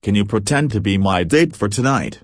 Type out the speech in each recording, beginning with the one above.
Can you pretend to be my date for tonight?"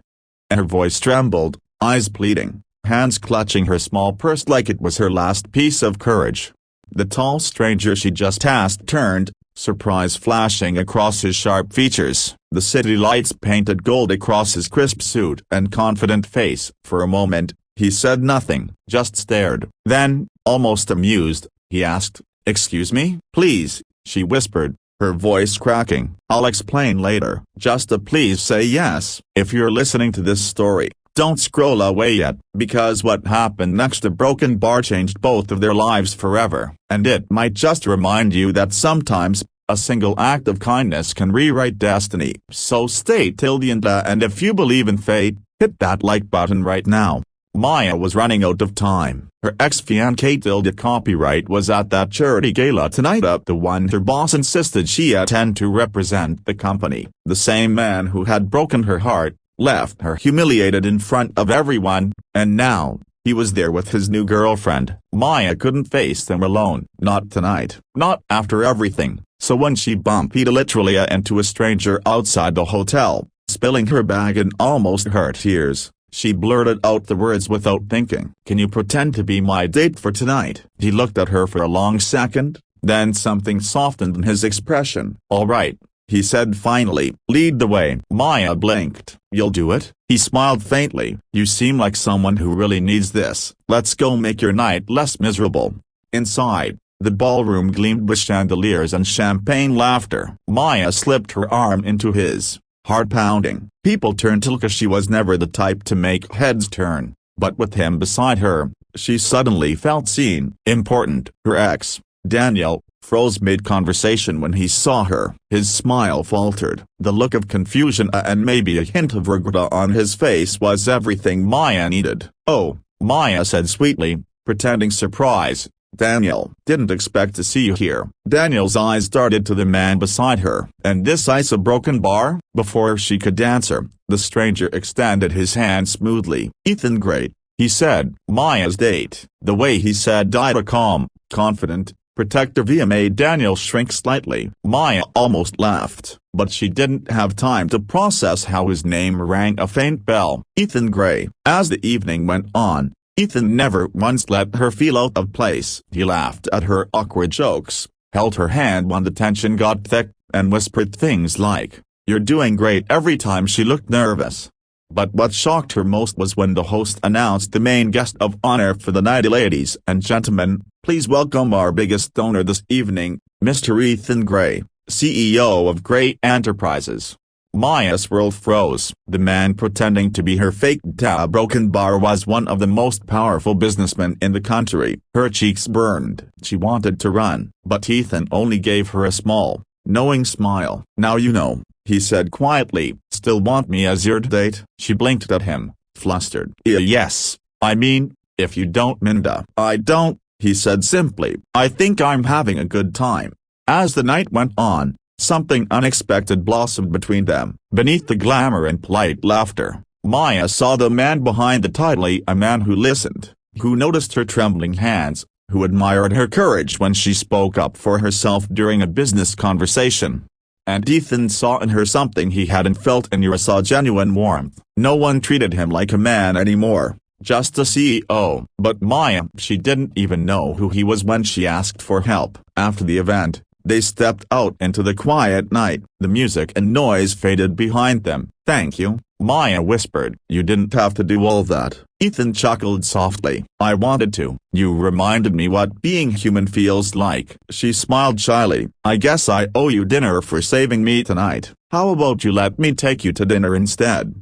And her voice trembled, eyes pleading, hands clutching her small purse like it was her last piece of courage. The tall stranger she just asked turned, surprise flashing across his sharp features. The city lights painted gold across his crisp suit and confident face. For a moment, he said nothing, just stared. Then, almost amused, he asked, "Excuse me?" "Please," she whispered, her voice cracking. "I'll explain later. Just please say yes." If you're listening to this story, don't scroll away yet, because what happened next, a broken bar changed both of their lives forever. And it might just remind you that sometimes, a single act of kindness can rewrite destiny. So stay till the end, and if you believe in fate, hit that like button right now. Maya was running out of time. Her ex-fiancé Tilda copyright was at that charity gala tonight, the one her boss insisted she attend to represent the company. The same man who had broken her heart, left her humiliated in front of everyone, and now, he was there with his new girlfriend. Maya couldn't face them alone. Not tonight. Not after everything. So when she bumped literally into a stranger outside the hotel, spilling her bag in almost her tears, she blurted out the words without thinking. "Can you pretend to be my date for tonight?" He looked at her for a long second, then something softened in his expression. "All right," he said finally. "Lead the way." Maya blinked. "You'll do it?" He smiled faintly. "You seem like someone who really needs this. Let's go make your night less miserable." Inside, the ballroom gleamed with chandeliers and champagne laughter. Maya slipped her arm into his, heart pounding. People turned to look, as she was never the type to make heads turn, but with him beside her, she suddenly felt seen, important. Her ex, Daniel, froze mid-conversation when he saw her. His smile faltered. The look of confusion and maybe a hint of regret on his face was everything Maya needed. "Oh," Maya said sweetly, pretending surprise. "Daniel, didn't expect to see you here." Daniel's eyes darted to the man beside her. "And this ice a broken bar?" Before she could answer, the stranger extended his hand smoothly. "Ethan Gray," he said. Maya's date. The way he said died a calm, confident, protective made Daniel shrink slightly. Maya almost laughed, but she didn't have time to process how his name rang a faint bell. Ethan Gray. As the evening went on, Ethan never once let her feel out of place. He laughed at her awkward jokes, held her hand when the tension got thick, and whispered things like, "You're doing great," every time she looked nervous. But what shocked her most was when the host announced the main guest of honor for the night. "Ladies and gentlemen, please welcome our biggest donor this evening, Mr. Ethan Gray, CEO of Gray Enterprises." Maya's world froze. The man pretending to be her fake broken bar was one of the most powerful businessmen in the country. Her cheeks burned. She wanted to run, but Ethan only gave her a small, knowing smile. "Now you know," he said quietly. "Still want me as your date?" She blinked at him, flustered. Yes, I mean, if you don't Minda." "I don't," he said simply. "I think I'm having a good time." As the night went on, something unexpected blossomed between them. Beneath the glamour and polite laughter, Maya saw the man behind the title, a man who listened, who noticed her trembling hands, who admired her courage when she spoke up for herself during a business conversation. And Ethan saw in her something he hadn't felt in her, saw genuine warmth. No one treated him like a man anymore, just a CEO. But Maya, she didn't even know who he was when she asked for help. After the event, they stepped out into the quiet night. The music and noise faded behind them. "Thank you," Maya whispered. "You didn't have to do all that." Ethan chuckled softly. "I wanted to. You reminded me what being human feels like." She smiled shyly. "I guess I owe you dinner for saving me tonight. How about you let me take you to dinner instead?"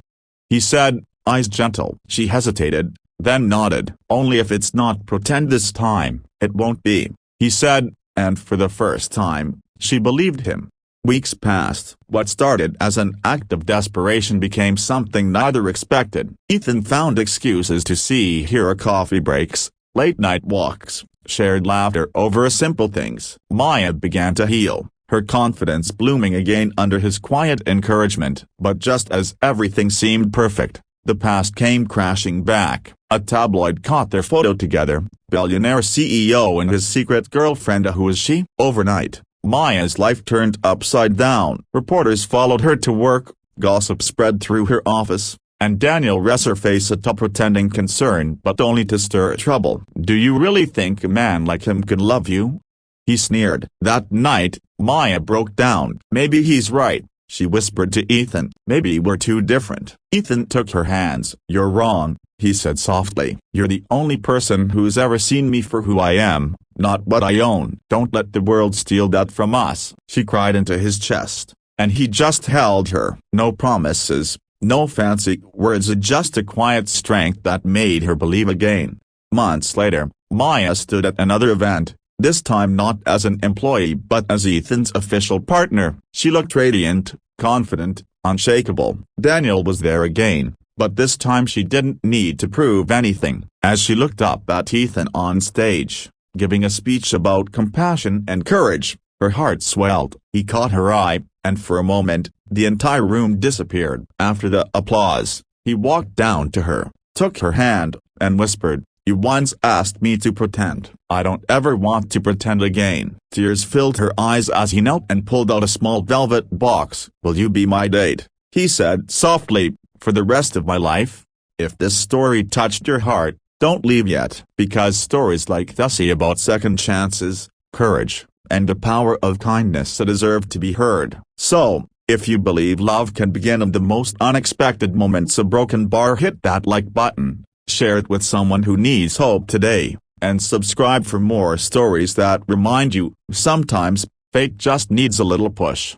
he said, eyes gentle. She hesitated, then nodded. "Only if it's not pretend this time." "It won't be," he said. And for the first time, she believed him. Weeks passed. What started as an act of desperation became something neither expected. Ethan found excuses to see her: coffee breaks, late-night walks, shared laughter over simple things. Maya began to heal, her confidence blooming again under his quiet encouragement. But just as everything seemed perfect, the past came crashing back. A tabloid caught their photo together, billionaire CEO and his secret girlfriend. Who is she? Overnight, Maya's life turned upside down. Reporters followed her to work, Gossip spread through her office, and Daniel resurfaced up pretending concern but only to stir trouble. "Do you really think a man like him could love you?" he sneered. That night, Maya broke down. "Maybe he's right," she whispered to Ethan. "Maybe we're too different." Ethan took her hands. "You're wrong," he said softly. "You're the only person who's ever seen me for who I am, not what I own. Don't let the world steal that from us." She cried into his chest, and he just held her. No promises, no fancy words, just a quiet strength that made her believe again. Months later, Maya stood at another event, this time not as an employee but as Ethan's official partner. She looked radiant, confident, unshakable. Daniel was there again, but this time she didn't need to prove anything. As she looked up at Ethan on stage, giving a speech about compassion and courage, her heart swelled. He caught her eye, and for a moment, the entire room disappeared. After the applause, he walked down to her, took her hand, and whispered, "You once asked me to pretend. I don't ever want to pretend again." Tears filled her eyes as he knelt and pulled out a small velvet box. "Will you be my date?" he said softly, "for the rest of my life?" If this story touched your heart, don't leave yet, because stories like this are about second chances, courage, and the power of kindness that deserve to be heard. So, if you believe love can begin in the most unexpected moments, a broken bar, hit that like button, share it with someone who needs hope today, and subscribe for more stories that remind you, sometimes, fate just needs a little push.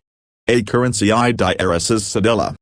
A currency I Diaris Sedilla.